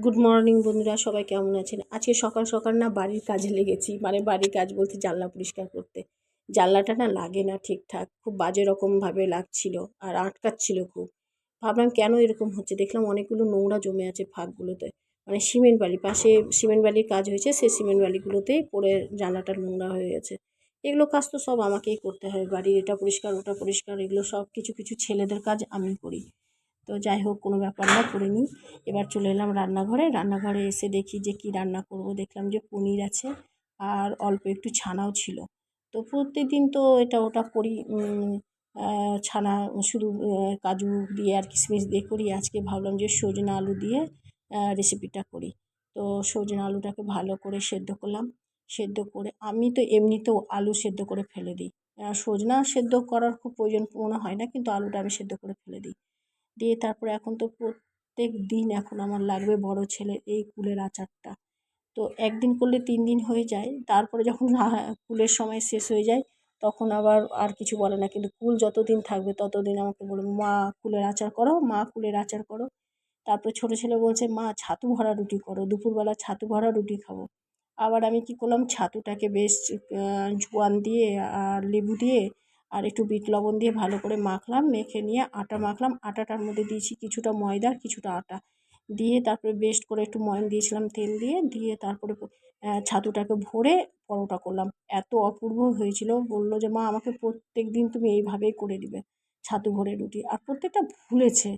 Good morning বন্ধুরা, সবাই কেমন আছেন? আজকে সকাল সকাল না বাড়ির কাজে লেগেছি, মানে বাড়ির কাজ বলতে জানলা পরিষ্কার করতে। জানলাটা না লাগে না ঠিকঠাক, খুব বাজে রকমভাবে লাগছিল আর আটকাচ্ছিল খুব। ভাবলাম কেন এরকম হচ্ছে, দেখলাম অনেকগুলো নোংরা জমে আছে ফাঁকগুলোতে, মানে সিমেন্ট বালি পাশে সিমেন্ট বালির কাজ হয়েছে, সেই সিমেন্ট বালিগুলোতেই পড়ে জানলাটা নোংরা হয়ে গেছে। এগুলো কাজ তো সব আমাকেই করতে হয়, বাড়ির এটা পরিষ্কার ওটা পরিষ্কার, এগুলো সব কিছু কিছু ছেলেদের কাজ আমি করি। তো যাই হোক, কোনো ব্যাপার না, করে নিই। এবার চলে এলাম রান্নাঘরে এসে দেখি যে কি রান্না করব। দেখলাম যে পনির আছে আর অল্প একটু ছানাও ছিল। তো প্রত্যেকদিন তো এটা ওটা করি, ছানা শুধু কাজু দিয়ে আর কিশমিশ দিয়ে করি। আজকে ভাবলাম যে সজনে আলু দিয়ে রেসিপিটা করি। তো সজনে আলুটাকে ভালো করে সেদ্ধ করলাম। সেদ্ধ করে আমি তো এমনিতেও আলু সেদ্ধ করে ফেলে দিই। সজনা সেদ্ধ করার খুব প্রয়োজন মনে হয় না, কিন্তু আলুটা আমি সেদ্ধ করে ফেলে দিই। দিয়ে তারপরে এখন তো প্রত্যেক দিন এখন আমার লাগবে বড় ছেলের এই কুলের আচারটা। তো একদিন করলে 3 দিন হয়ে যায়। তারপরে যখন কুলের সময় শেষ হয়ে যায়, তখন আবার আর কিছু বলে না। কিন্তু কুল যতদিন থাকবে ততদিন আমাকে বলবে, মা কুলের আচার করো, মা কুলের আচার করো। তারপর ছোটো ছেলে বলছে, মা ছাতু ভরা রুটি করো, দুপুরবেলা ছাতু ভরা রুটি খাবো। আবার আমি কি করলাম, ছাতুটাকে বেশ জোয়ান দিয়ে আর লেবু দিয়ে আর একটু বিট লবণ দিয়ে ভালো করে মাখলাম। মেখে নিয়ে আটা মাখলাম। আটাটার মধ্যে দিয়েছি কিছুটা ময়দা আর কিছুটা আটা দিয়ে, তারপরে বেস্ট করে একটু ময়ান দিয়েছিলাম তেল দিয়ে তারপরে ছাতুটাকে ভরে পরোটা করলাম। এত অপূর্ব হয়েছিল। বলল যে, মা আমাকে প্রত্যেক দিন তুমি এইভাবেই করে দিবে ছাতু ভরে রুটি। আর প্রত্যেকটা ফুলেছে।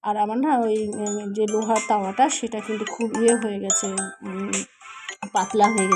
আর আমার না ওই যে লোহার তাওয়াটা, সেটা কিন্তু খুব হয়ে গেছে, পাতলা হয়ে গেছে।